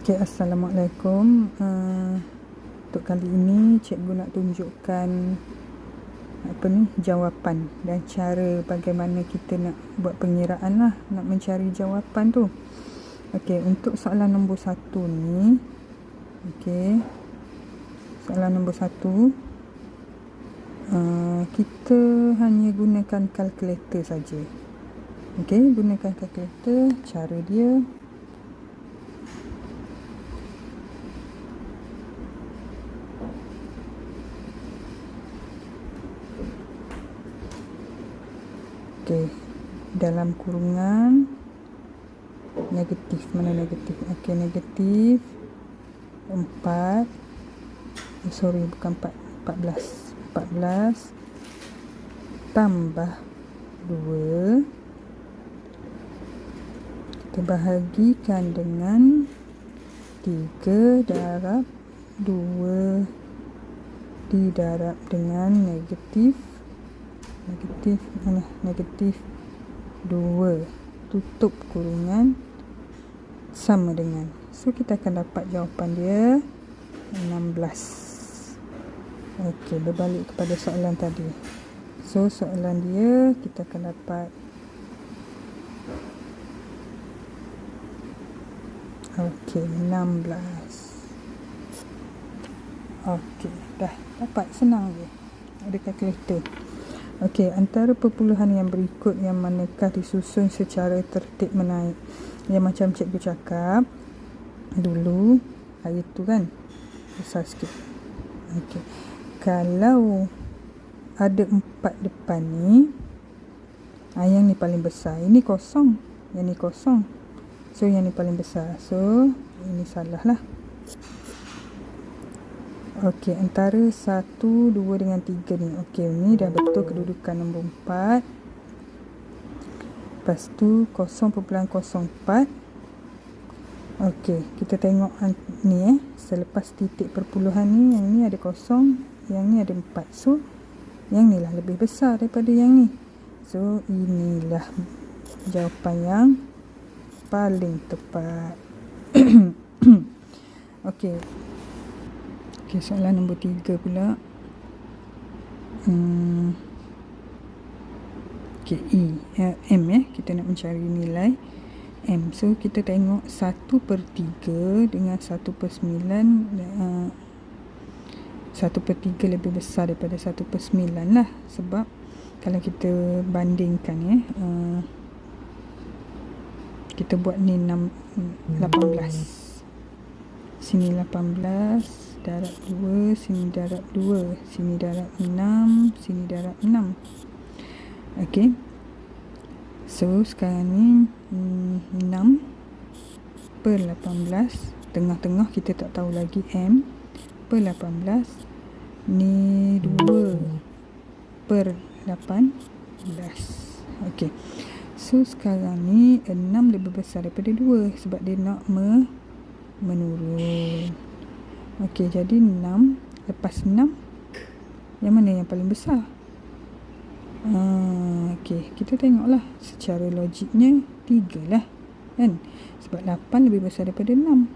Okay, Assalamualaikum. Untuk kali ini cikgu nak tunjukkan jawapan dan cara bagaimana kita nak buat pengiraan lah, nak mencari jawapan tu. Okay, untuk soalan nombor 1 ni, okay, soalan nombor 1, kita hanya gunakan kalkulator saja. Okay, gunakan kalkulator. Cara dia, okay, dalam kurungan negatif. Mana negatif? Okay, negatif 4, bukan 14 tambah 2, kita bahagikan dengan 3 darab 2 didarab dengan negatif 2, tutup kurungan, sama dengan. So kita akan dapat jawapan dia 16. Okey, berbalik kepada soalan tadi. So soalan dia kita akan dapat okey 16. Okey, dah dapat, senang je. Ada kalkulator. Okey, antara perpuluhan yang berikut yang manakah disusun secara tertib menaik? Yang macam cikgu cakap dulu, ayat tu kan besar sikit. Okey, kalau ada 4 depan ni, yang ni paling besar, ini kosong, yang ni kosong, so yang ni paling besar, so ini salah lah. Okey, antara 1, 2 dengan 3 ni. Okey, ni dah betul kedudukan nombor 4. Lepas tu 0.04. Okey, kita tengok ni selepas titik perpuluhan ni, yang ni ada 0, yang ni ada 4. So, yang ni lah lebih besar daripada yang ni. So, inilah jawapan yang paling tepat. Okey. Okay, soalan nombor 3 pula. Okay, M kita nak mencari nilai M. So, kita tengok 1/3 dengan 1/9. 1/3 lebih besar daripada 1/9 lah. Sebab kalau kita bandingkan kita buat ni 18. Sini 18. Darab 2, sini darab 2, sini darab 6, sini darab 6. Okey. So, sekarang ni 6/18. Tengah-tengah kita tak tahu lagi M per 18. Ni 2/18. Okey. So, sekarang ni 6 lebih besar daripada 2 sebab dia nak menurun. Okey, jadi 6 lepas 6, yang mana yang paling besar? Okey, kita tengoklah secara logiknya 3 lah, kan? Sebab 8 lebih besar daripada 6,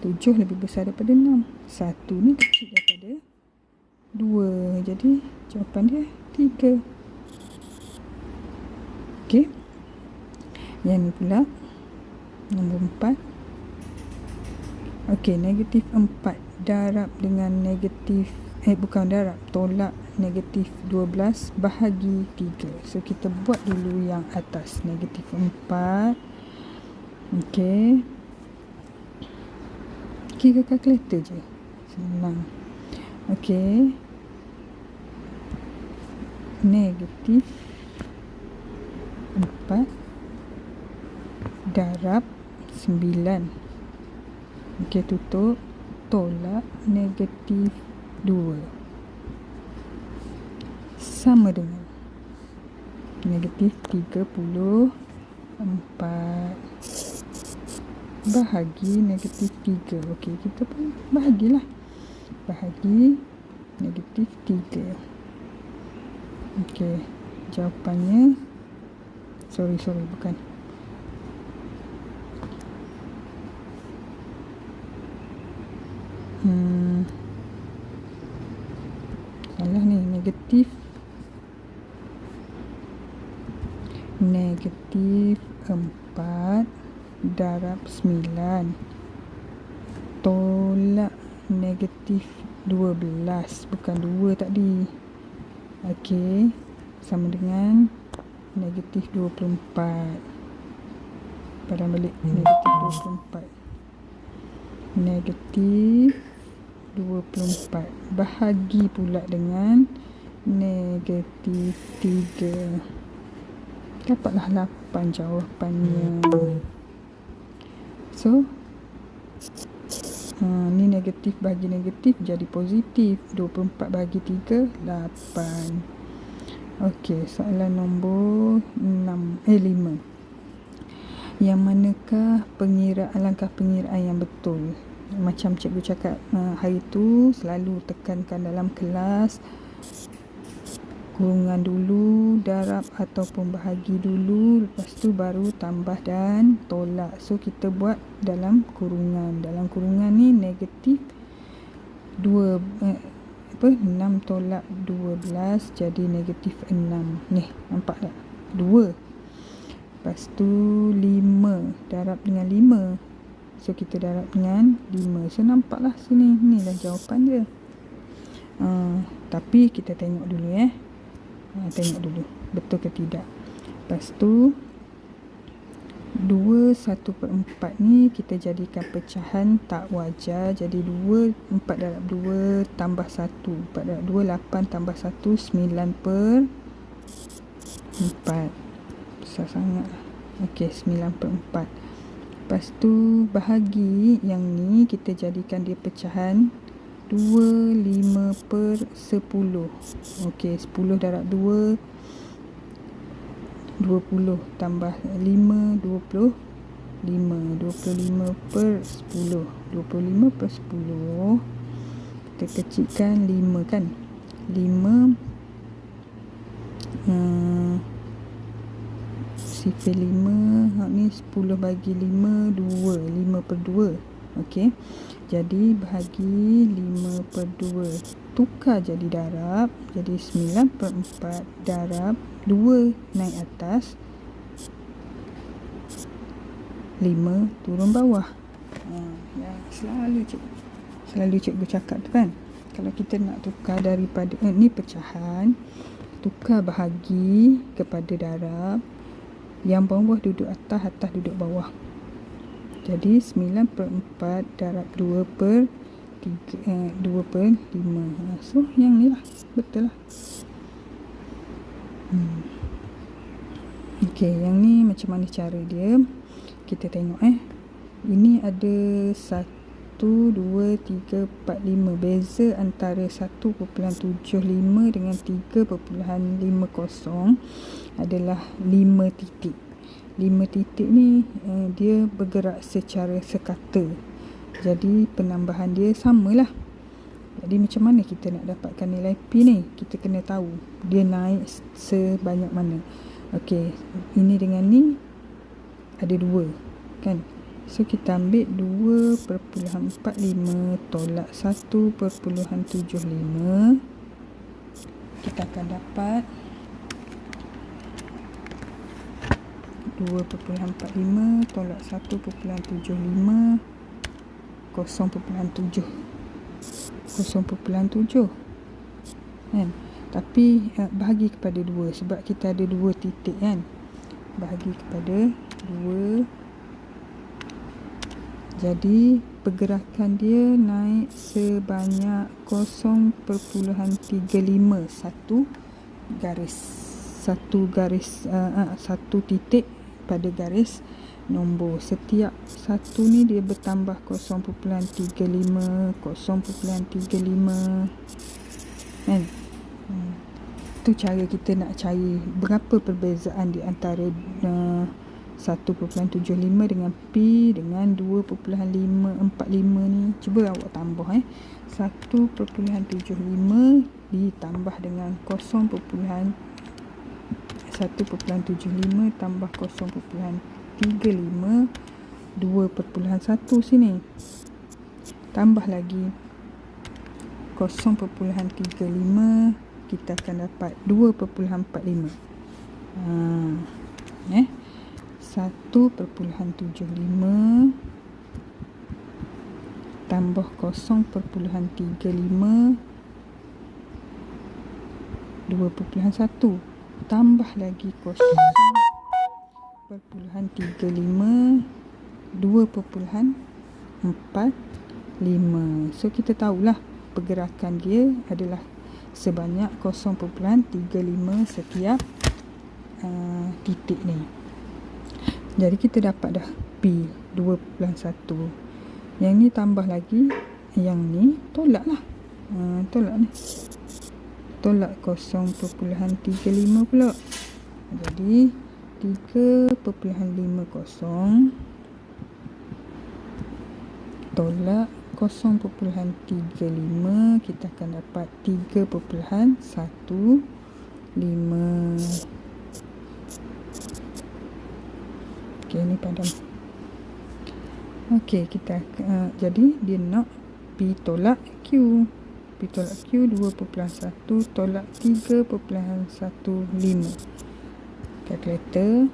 7 lebih besar daripada 6, 1 ni kecil daripada 2. Jadi jawapan dia 3. Okey, yang ni pula nombor 4. Okey, negatif 4 darab dengan negatif, tolak negatif 12 bahagi 3. So, kita buat dulu yang atas, negatif 4. Okey, kira kalkulator je, senang. Okey, negatif 4 darab 9. Okey, tutup, tolak negatif 2, sama dengan negatif 34 bahagi negatif 3. Okey, kita pun bahagilah, bahagi negatif 3. Okey, jawapannya bukan Salah ni, negatif 4 darab 9 tolak negatif 12, bukan 2 tadi. Okey, sama dengan negatif 24. Padam balik negatif 24. Negatif 24 bahagi pula dengan negatif 3. Dapatlah 8 jawapannya. So ni negatif bahagi negatif jadi positif. 24 bahagi 3 8. Okey, soalan nombor 5. Yang manakah langkah pengiraan yang betul? Macam cikgu cakap hari tu, selalu tekankan dalam kelas kurungan dulu, darab ataupun bahagi dulu, lepas tu baru tambah dan tolak. So kita buat dalam kurungan. Dalam kurungan ni negatif 6 tolak 12 jadi negatif 6. Ni nampak tak? 2. Lepas tu 5 darab dengan 5. So kita darab dengan 5. So nampaklah sini, inilah jawapan dia. Tapi kita tengok dulu tengok dulu betul ke tidak. Lepas tu 2 1/4 ni kita jadikan pecahan tak wajar. Jadi 4 darab 2 tambah 1. 4 darab 2 8 tambah 1 9/4. Besar sangat lah. Okey, 9/4. Lepas tu bahagi yang ni kita jadikan dia pecahan 2 5/10. Okey, 10 darab 2 20 tambah 5 25. 25/10. 25/10 kita kecilkan 5 kan. 5 sifar 5 ni 10 bagi 5 2. 5/2. Okey, jadi bahagi 5/2. Tukar jadi darab. Jadi 9/4 darab 2 naik atas, 5 turun bawah. Selalu cikgu cakap tu kan, kalau kita nak tukar daripada ni pecahan, tukar bahagi kepada darab, yang bawah duduk atas, atas duduk bawah. Jadi 9/4 darab 2/5. So yang ni lah, betul lah. Okey, yang ni macam mana cara dia? Kita tengok ini ada 1, 2, 3, 4, 5. Beza antara 1.75 dengan 3.50 adalah 5 titik. 5 titik ni dia bergerak secara sekata. Jadi penambahan dia samalah. Jadi macam mana kita nak dapatkan nilai P ni? Kita kena tahu dia naik sebanyak mana. Okey, ini dengan ni ada 2 kan. So kita ambil 2.45 tolak 1.75. Kita akan dapat 2.45 tolak 1.75 0.7 kan. Tapi bahagi kepada 2 sebab kita ada 2 titik kan. Bahagi kepada 2. Jadi pergerakan dia naik sebanyak 0.35. Satu titik pada garis nombor. Setiap satu ni dia bertambah 0.35 kan. Tu cara kita nak cari berapa perbezaan di antara 1.75 dengan P dengan 2.545 ni. Cuba awak tambah 1.75 ditambah dengan 1.75 tambah 0.35 2.1 sini. Tambah lagi 0.35, kita akan dapat 2.45. 1.75 tambah 0.35, 2.1, tambah lagi 0.35, 2.45. So kita tahulah pergerakan dia adalah sebanyak 0.35 setiap titik ni. Jadi kita dapat dah P 2.1. Yang ni tambah lagi, yang ni tolak lah. Tolak ni. Tolak 0.35 pula. Jadi 3.50 tolak 0.35, kita akan dapat 3.15. Okey, ni padam. Okey, kita jadi dia nak P tolak Q. P tolak Q 2.1 tolak 3.15. Kalkulator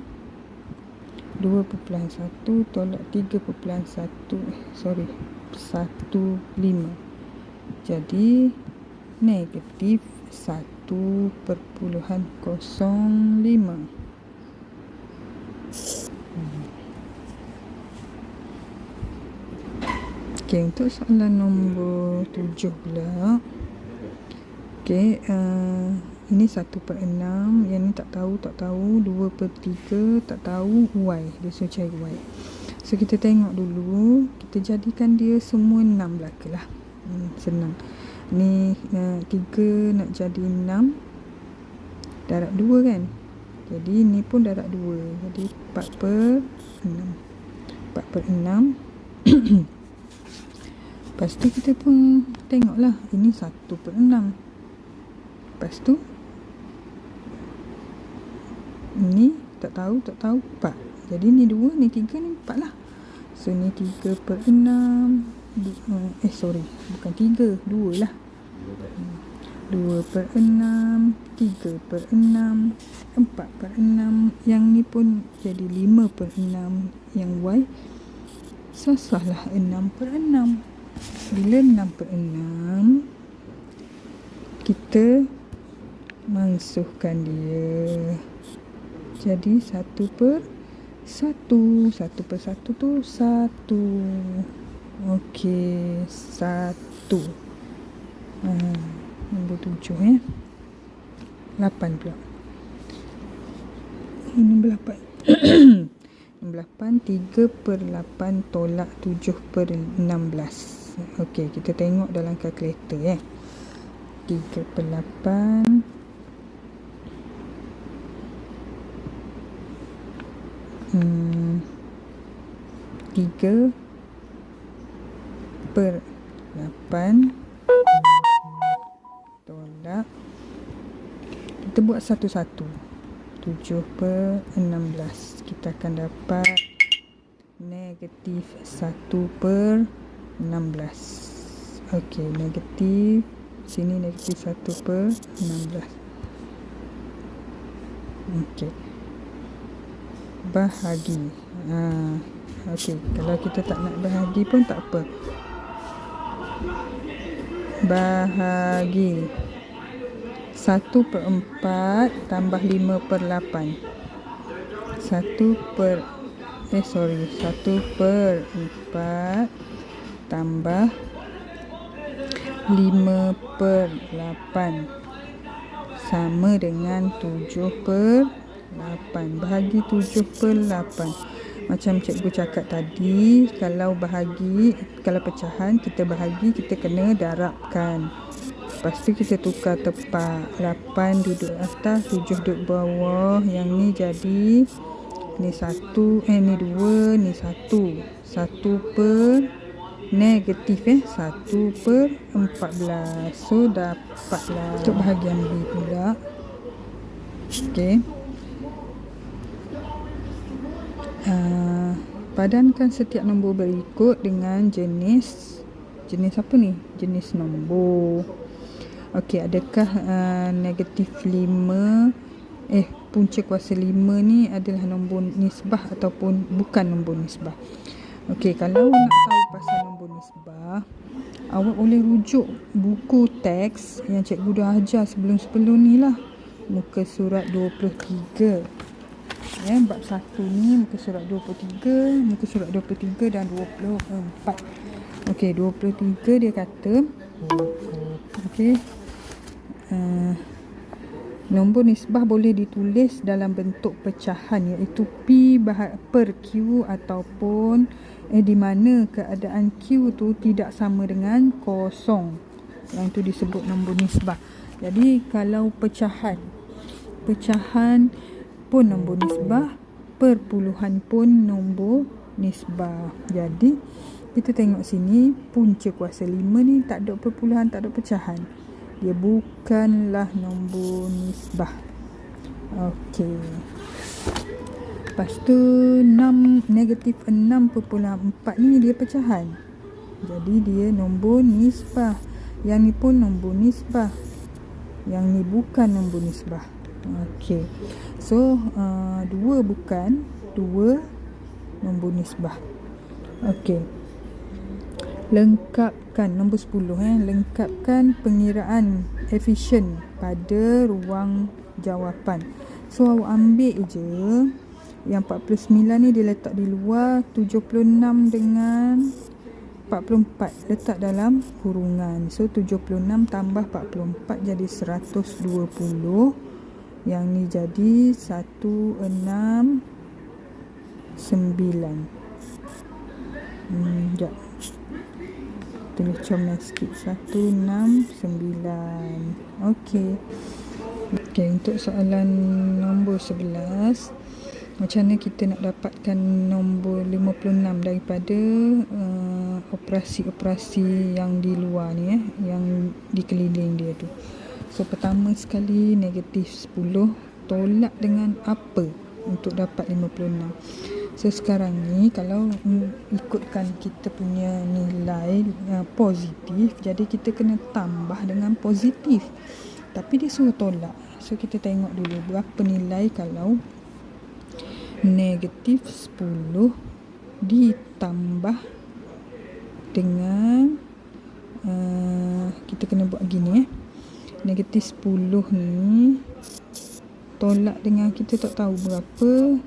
2.1 tolak 3.1 15. Jadi negatif 1.05. Okey, untuk soalan nombor 7 pula. Okey, ini 1/6, yang ni tak tahu, 2/3 tak tahu, Y, dia suruh cari Y. So kita tengok dulu, kita jadikan dia semua 6 belaka lah. Senang. Ni 3 nak jadi 6, darab 2 kan. Jadi ni pun darab 2, jadi 4/6. 4/6. Lepas tu kita pun tengoklah, ini 1/6. Lepas tu ni tak tahu 4. Jadi ni 2, ni 3, ni 4 lah. So ni 3/6. Bukan 3, 2 lah. 2/6, 3/6, 4/6. Yang ni pun jadi 5/6. Yang Y sasahlah 6/6. Bila 6/6, kita mansuhkan dia. Jadi 1/1. 1/1 tu 1. Okey, 1. Nombor 7 ya. 8 pula. Ini nombor 8. Nombor 8, 3/8 tolak 7/16. Okey, kita tengok dalam kalkulator ya. 3/8 3/8 tolak, kita buat satu-satu, 7/16. Kita akan dapat negatif 1/16. Okey, negatif, sini negatif 1/16. Okey, bahagi. Okey, kalau kita tak nak bahagi pun tak apa. Bahagi 1/4 tambah 5/8. 1/4 tambah 5/8 sama dengan 7/8. Bahagi 7/8. Macam cikgu cakap tadi, kalau pecahan kita bahagi, kita kena darabkan. Lepas tu kita tukar tepat. 8 duduk atas, 7 duduk bawah. Yang ni jadi ni 1, ni 2, ni 1. 1 per negatif 1/14. So dapatlah untuk bahagian B pula. Okey. Padankan setiap nombor berikut dengan jenis Jenis apa ni? Jenis nombor. Okey, adakah negatif 5 punca kuasa 5 ni adalah nombor nisbah ataupun bukan nombor nisbah? Okey, kalau nak tahu pasal nombor nisbah, awak boleh rujuk buku teks yang cikgu dah ajar sebelum ni lah. Muka surat 23. Ya, bab 1 ni muka surat 23, muka surat 23 dan 24. Okey, 23 dia kata okey, nombor nisbah boleh ditulis dalam bentuk pecahan, iaitu P per Q ataupun di mana keadaan Q tu tidak sama dengan kosong. Yang itu disebut nombor nisbah. Jadi kalau pecahan pun nombor nisbah, perpuluhan pun nombor nisbah. Jadi kita tengok sini, punca kuasa 5 ni tak ada perpuluhan, tak ada pecahan. Dia bukanlah nombor nisbah. Okey. Lepas tu negatif 6.4 ni dia pecahan. Jadi dia nombor nisbah. Yang ni pun nombor nisbah. Yang ni bukan nombor nisbah. Okey. So, 2 bukan, 2 nombor nisbah. Okey. Lengkapkan nombor 10 lengkapkan pengiraan efisien pada ruang jawapan. So awak ambil je yang 49 ni dia letak di luar, 76 dengan 44 letak dalam kurungan. So 76 tambah 44 jadi 120. Yang ni jadi 169. Sekejap, tulis comel sikit. 169. Okey, untuk soalan nombor 11, macam mana kita nak dapatkan nombor 56 daripada operasi-operasi yang di luar ni, yang di keliling dia tu. So pertama sekali, negatif 10 tolak dengan apa untuk dapat 56. So sekarang ni kalau ikutkan kita punya nilai positif, jadi kita kena tambah dengan positif. Tapi dia suruh tolak. So kita tengok dulu berapa nilai kalau negatif 10 ditambah dengan kita kena buat gini negatif 10 ni tolak dengan kita tak tahu berapa,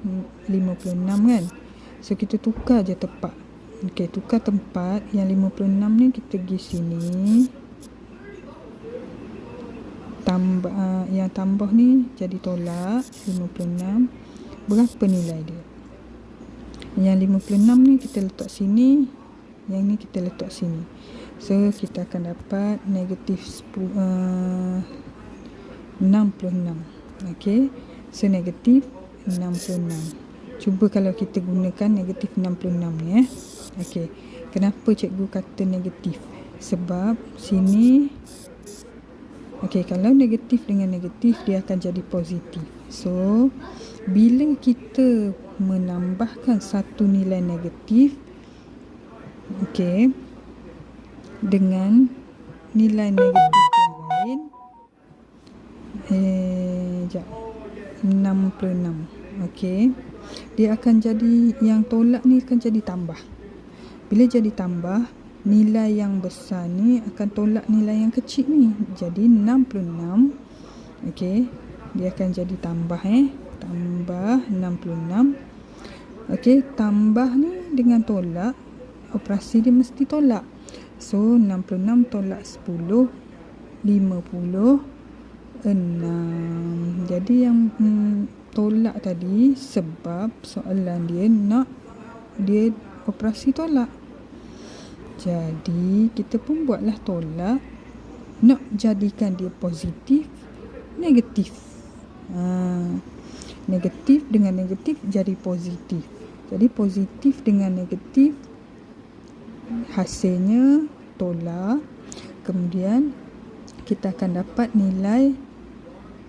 56 kan. So kita tukar je tempat. Okey, tukar tempat. Yang 56 ni kita pergi sini, tambah yang tambah ni jadi tolak 56. Berapa nilai dia? Yang 56 ni kita letak sini, yang ni kita letak sini. So kita akan dapat negatif 66. Okey, so negatif 66. Cuba kalau kita gunakan negatif 66 ni Okey, kenapa cikgu kata negatif? Sebab sini okey, kalau negatif dengan negatif dia akan jadi positif. So bila kita menambahkan satu nilai negatif okey dengan nilai negatif yang lain 66. Okey, dia akan jadi, yang tolak ni akan jadi tambah. Bila jadi tambah, nilai yang besar ni akan tolak nilai yang kecil ni. Jadi 66. Okey, dia akan jadi tambah tambah 66. Okey, tambah ni dengan tolak, operasi dia mesti tolak. So 66 tolak 10, 56. Jadi yang tolak tadi, sebab soalan dia nak dia operasi tolak. Jadi kita pun buatlah tolak, nak jadikan dia positif, negatif. Negatif dengan negatif jadi positif. Jadi positif dengan negatif hasilnya tolak. Kemudian kita akan dapat nilai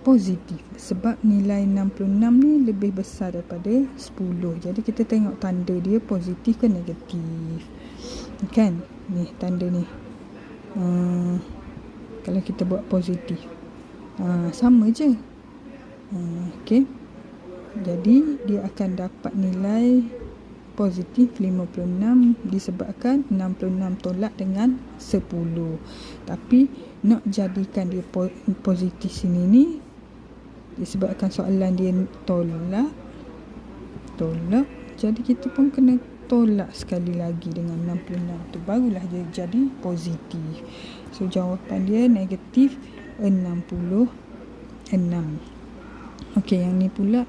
positif sebab nilai 66 ni lebih besar daripada 10. Jadi kita tengok tanda dia positif ke negatif. Kan? Ni tanda ni. Kalau kita buat positif. Sama je. Okey. Jadi dia akan dapat nilai positif 56 disebabkan 66 tolak dengan 10. Tapi nak jadikan dia positif sini ni, disebabkan soalan dia tolak, jadi kita pun kena tolak sekali lagi dengan 66 tu, barulah dia jadi positif. So jawapan dia negatif 66. Okey, yang ni pula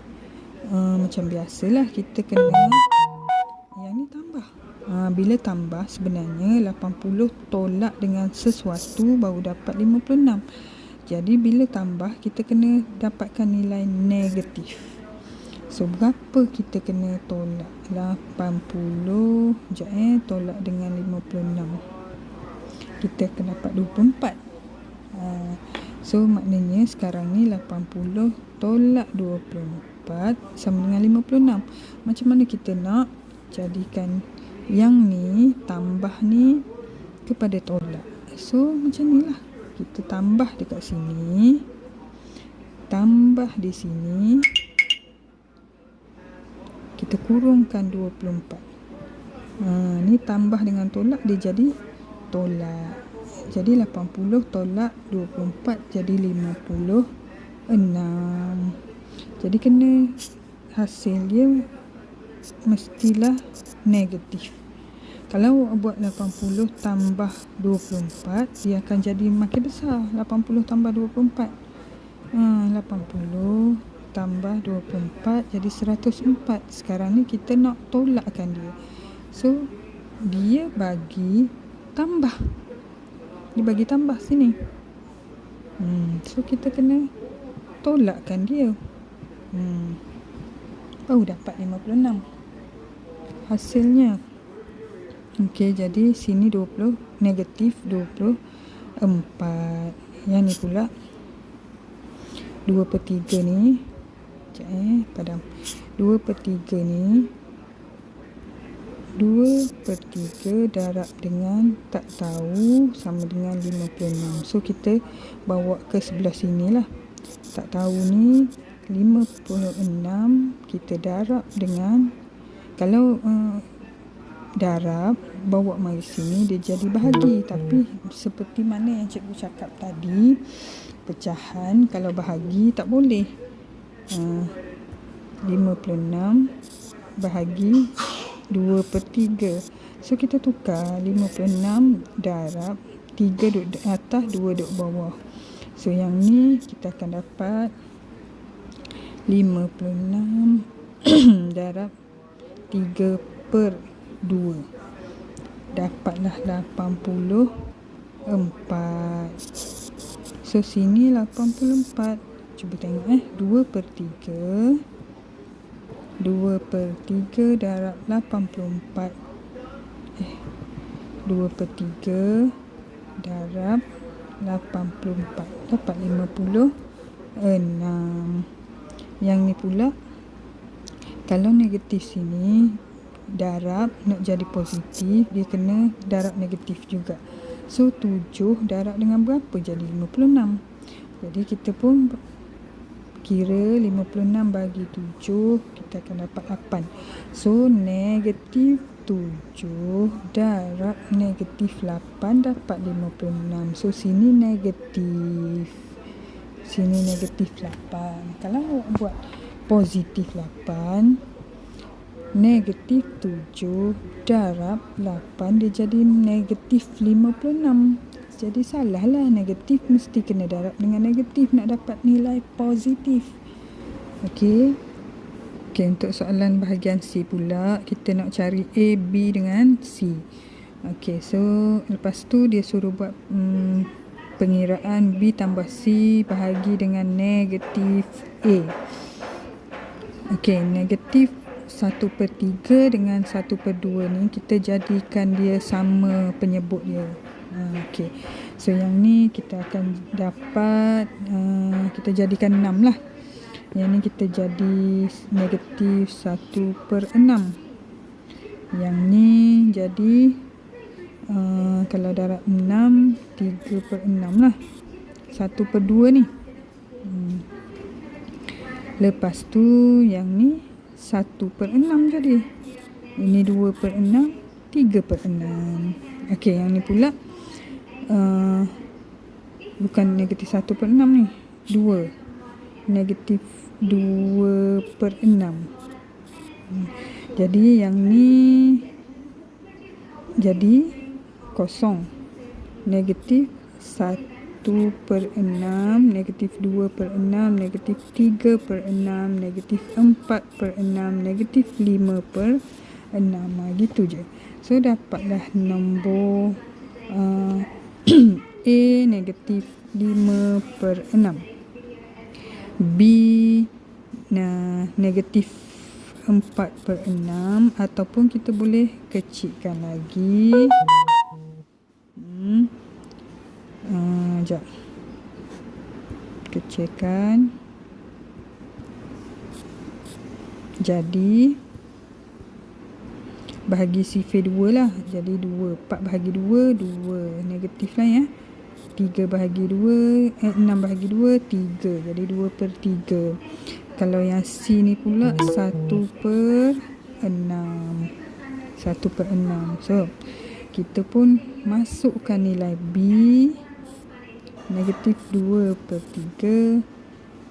macam biasalah kita kena yang ni tambah. Bila tambah sebenarnya 80 tolak dengan sesuatu baru dapat 56. Jadi bila tambah kita kena dapatkan nilai negatif. So berapa kita kena tolak? 80 tolak dengan 56. Kita akan dapat 24. So maknanya sekarang ni 80 tolak 24 sama dengan 56. Macam mana kita nak jadikan yang ni tambah ni kepada tolak? So macam ni lah. Kita tambah dekat sini, tambah di sini, kita kurungkan 24. Ni tambah dengan tolak dia jadi tolak. Jadi 80 tolak 24 jadi 56. Jadi kena hasil dia mestilah negatif. Kalau buat 80 tambah 24, dia akan jadi makin besar. 80 tambah 24. 80 tambah 24 jadi 104. Sekarang ni kita nak tolakkan dia. So, dia bagi tambah. Dia bagi tambah sini. So, kita kena tolakkan dia. Baru dapat 56. Hasilnya. Okey, jadi sini 20, negatif 24. Yang ni pula 2/3 ni. Padam. 2/3 ni 2/3 darab dengan tak tahu sama dengan 56. So kita bawa ke sebelah sini lah. Tak tahu ni 56 kita darab dengan, kalau darab bawa mari sini dia jadi bahagi. Tapi seperti mana yang cikgu cakap tadi, pecahan kalau bahagi tak boleh. 56 bahagi 2/3. So kita tukar 56 darab 3 duduk atas, 2 duduk bawah. So yang ni kita akan dapat 56 darab 3/2. Dapatlah 84. So sini 84. Cuba tengok 2/3 darab 84. 2/3 darab 84 dapat 56. Yang ni pula kalau negatif sini darab nak jadi positif, dia kena darab negatif juga. So 7 darab dengan berapa jadi 56. Jadi kita pun kira 56 bagi 7, kita akan dapat 8. So negatif 7 darab negatif 8 dapat 56. So sini negatif, sini negatif 8. Kalau buat positif 8, negatif 7 darab 8 dia jadi negatif 56. Jadi salah lah, negatif mesti kena darab dengan negatif nak dapat nilai positif. Okey, untuk soalan bahagian C pula, kita nak cari A, B dengan C. Okey, so lepas tu dia suruh buat pengiraan B tambah C bahagi dengan negatif A. Okey, negatif 1/3 dengan 1/2 ni kita jadikan dia sama penyebut dia. Okey, so yang ni kita akan dapat, kita jadikan 6 lah. Yang ni kita jadi negatif 1/6. Yang ni jadi Kalau darab 6, 3/6 lah. 1/2 ni. Lepas tu yang ni 1/6 jadi. Ini 2/6, 3/6. Okey, yang ni pula bukan negatif 1/6 ni. 2. Negatif 2/6. Jadi yang ni jadi kosong. Negatif 1/6, negatif 2/6, negatif 3/6, negatif 4/6, negatif 5/6. Gitu je. So dapatlah nombor A negatif 5/6. B negatif 4/6, ataupun kita boleh kecilkan lagi. Sekejap. Kecilkan. Jadi bahagi sifar 2 lah. Jadi 2. 4 bahagi 2, 2. Negatif lah ya. 3 bahagi 2, 6 bahagi 2, 3. Jadi 2/3. Kalau yang C ni pula 1/6. 1/6. So, kita pun masukkan nilai B. Negatif 2/3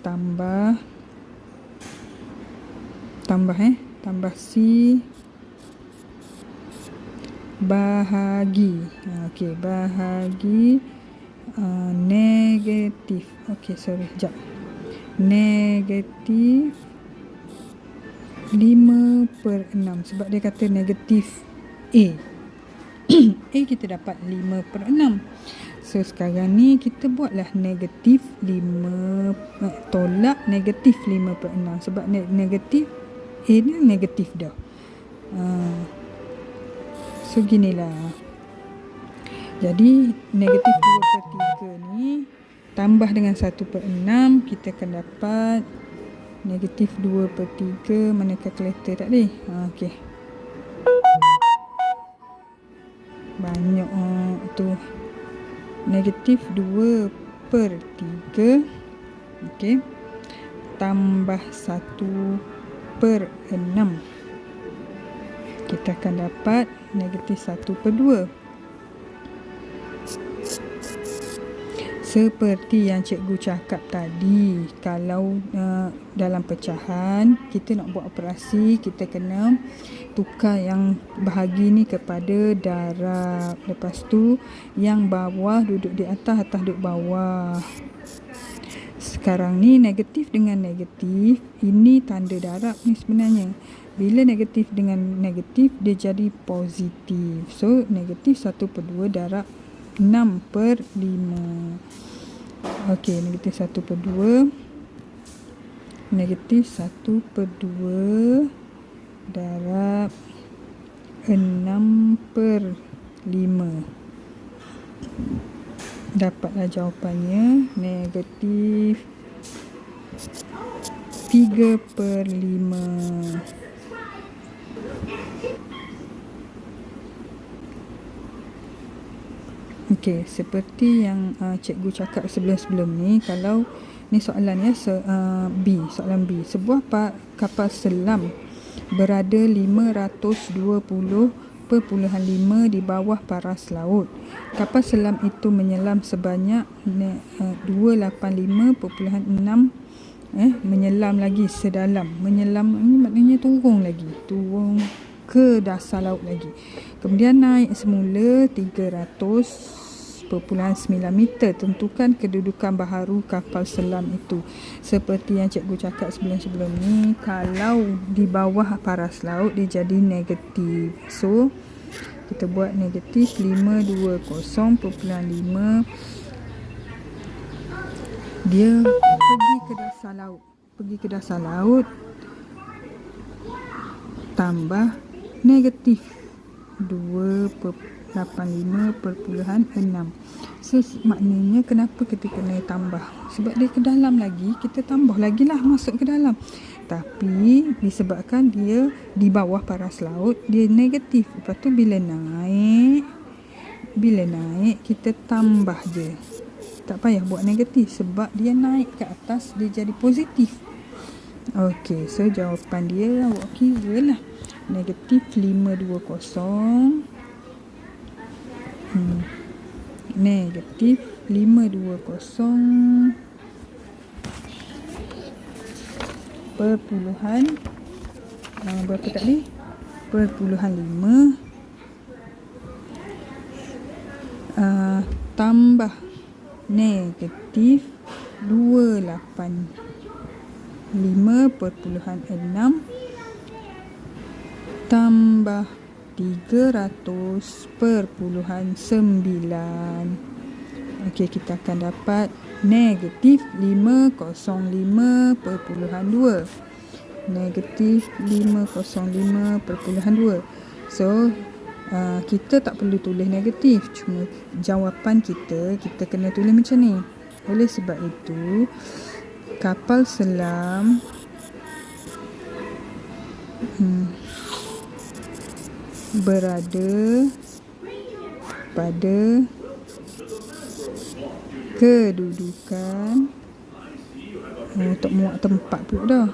tambah C bahagi. Okey, bahagi negatif. Okey, sorry, sekejap. Negatif 5/6 sebab dia kata negatif A. A kita dapat 5/6. So sekarang ni kita buatlah negatif 5 tolak negatif 5/6 sebab negatif A ni negatif dah. So ginilah. Jadi negatif 2/3 ni tambah dengan 1/6, kita akan dapat negatif 2/3. Mana kalkulator tadi? Okey. Banyak tu. Negatif 2/3. Okey. Tambah 1/6. Kita akan dapat negatif 1/2. Seperti yang cikgu cakap tadi, kalau dalam pecahan kita nak buat operasi, kita kena tukar yang bahagi ni kepada darab. Lepas tu yang bawah duduk di atas, atas duduk bawah. Sekarang ni negatif dengan negatif, ini tanda darab ni sebenarnya. Bila negatif dengan negatif, dia jadi positif. So negatif 1/2 darab 6/5. Okey, negatif 1/2. Negatif 1/2 darab 6/5. Dapatlah jawapannya negatif 3/5. Okey, seperti yang cikgu cakap sebelum-sebelum ni, kalau ni soalan ya, soalan B. Sebuah kapal selam berada 520.5 di bawah paras laut. Kapal selam itu menyelam sebanyak 285.6 menyelam lagi sedalam. Menyelam ni maknanya turun ke dasar laut lagi. Kemudian naik semula 300.9 meter. Tentukan kedudukan baharu kapal selam itu. Seperti yang cikgu cakap sebelum-sebelum ni, kalau di bawah paras laut dia jadi negatif. So kita buat negatif 520.5. Dia pergi ke dasar laut tambah negatif 285.6. So maknanya kenapa kita kena tambah? Sebab dia ke dalam lagi, kita tambah lagi lah masuk ke dalam. Tapi disebabkan dia di bawah paras laut, dia negatif. Lepas tu bila naik, Bila naik, kita tambah je. Tak payah buat negatif sebab dia naik ke atas, dia jadi positif. Okey, so jawapan dia awak kira lah. Negatif 520. Negatif 520 perpuluhan berapa tadi? Perpuluhan 5 tambah negatif 285.6 tambah 300.9. Okey, kita akan dapat negatif 505.2. Negatif 505.2. So, kita tak perlu tulis negatif. Cuma jawapan kita kena tulis macam ni. Oleh sebab itu, kapal selam berada pada kedudukan untuk muat tempat pula dah.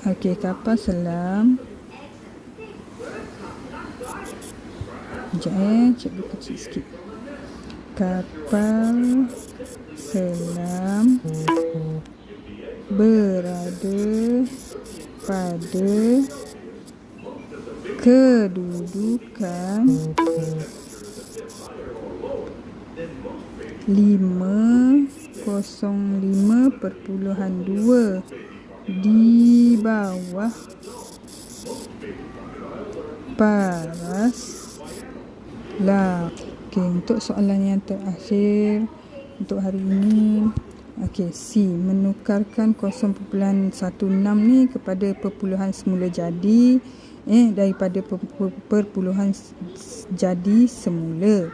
Okey, kapal selam. Sekejap cikgu kecil sikit. Kapal selam berada pada kedudukan 505.2 di bawah paras laut. Okey, untuk soalan yang terakhir untuk hari ini. Okey, C. Menukarkan 0.16 ni kepada perpuluhan semula jadi daripada perpuluhan jadi semula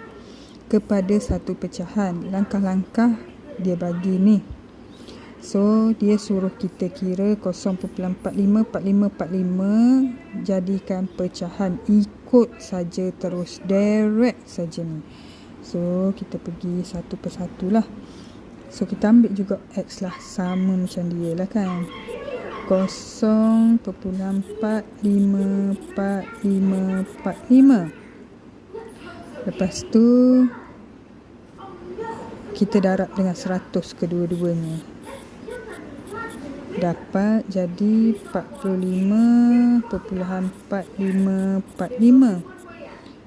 kepada satu pecahan. Langkah-langkah dia bagi ni. So, dia suruh kita kira 0.454545 jadikan pecahan. Ikut saja terus, direct saja ni. So, kita pergi satu persatu lah. So, kita ambil juga X lah. Sama macam dia lah kan. 0.454545. Lepas tu, kita darab dengan 100 kedua-duanya. Dapat jadi 45.4545.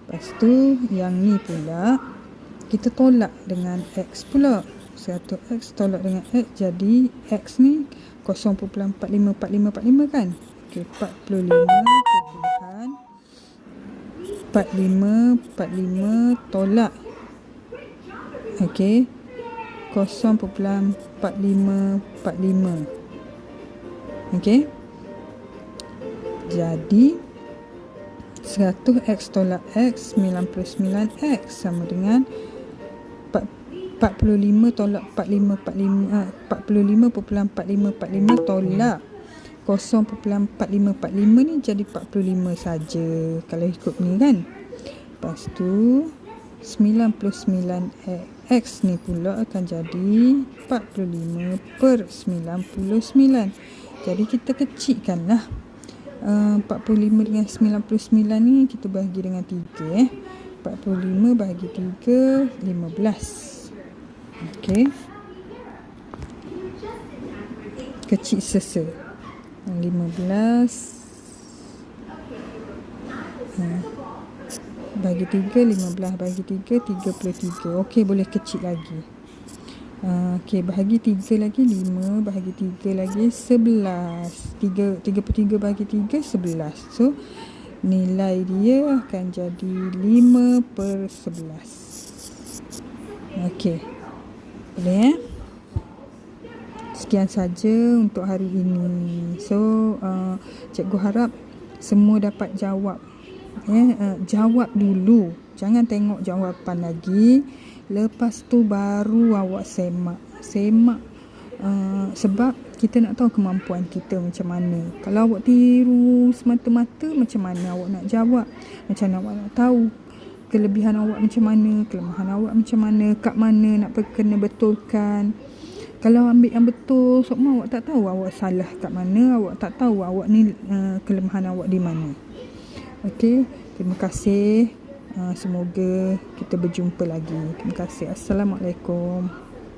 Lepas tu yang ni pula kita tolak dengan X pula. 1X tolak dengan X jadi X ni 0.454545 kan. Okey, 45.4545 tolak. Okey, 0.4545. Okey. Jadi 100x tolak x 99x sama dengan 45 tolak 45.4545 tolak 0.4545 ni jadi 45 saja kalau ikut ni kan. Lepas tu 99x ni pula akan jadi 45/99. Jadi kita kecilkanlah 45 dengan 99 ni kita bahagi dengan 3 45 bahagi 3 15. Okey. Kecil sesa 15 bagi 3 15 bagi 3 33. Okey, boleh kecil lagi. Okey, bahagi 3 lagi 5 bahagi 3 lagi 11. 3/3 bahagi 3 11. So nilai dia akan jadi 5/11. Okey. Boleh Sekian saja untuk hari ini. So cikgu harap semua dapat jawab. Jawab dulu. Jangan tengok jawapan lagi. Lepas tu baru awak semak. Sebab kita nak tahu kemampuan kita macam mana. Kalau awak tiru semata-mata, macam mana awak nak jawab? Macam mana awak nak tahu kelebihan awak macam mana, kelemahan awak macam mana, kat mana nak kena betulkan. Kalau ambil yang betul, semua awak tak tahu awak salah kat mana, awak tak tahu awak ni kelemahan awak di mana. Okey, terima kasih. Semoga kita berjumpa lagi. Terima kasih. Assalamualaikum.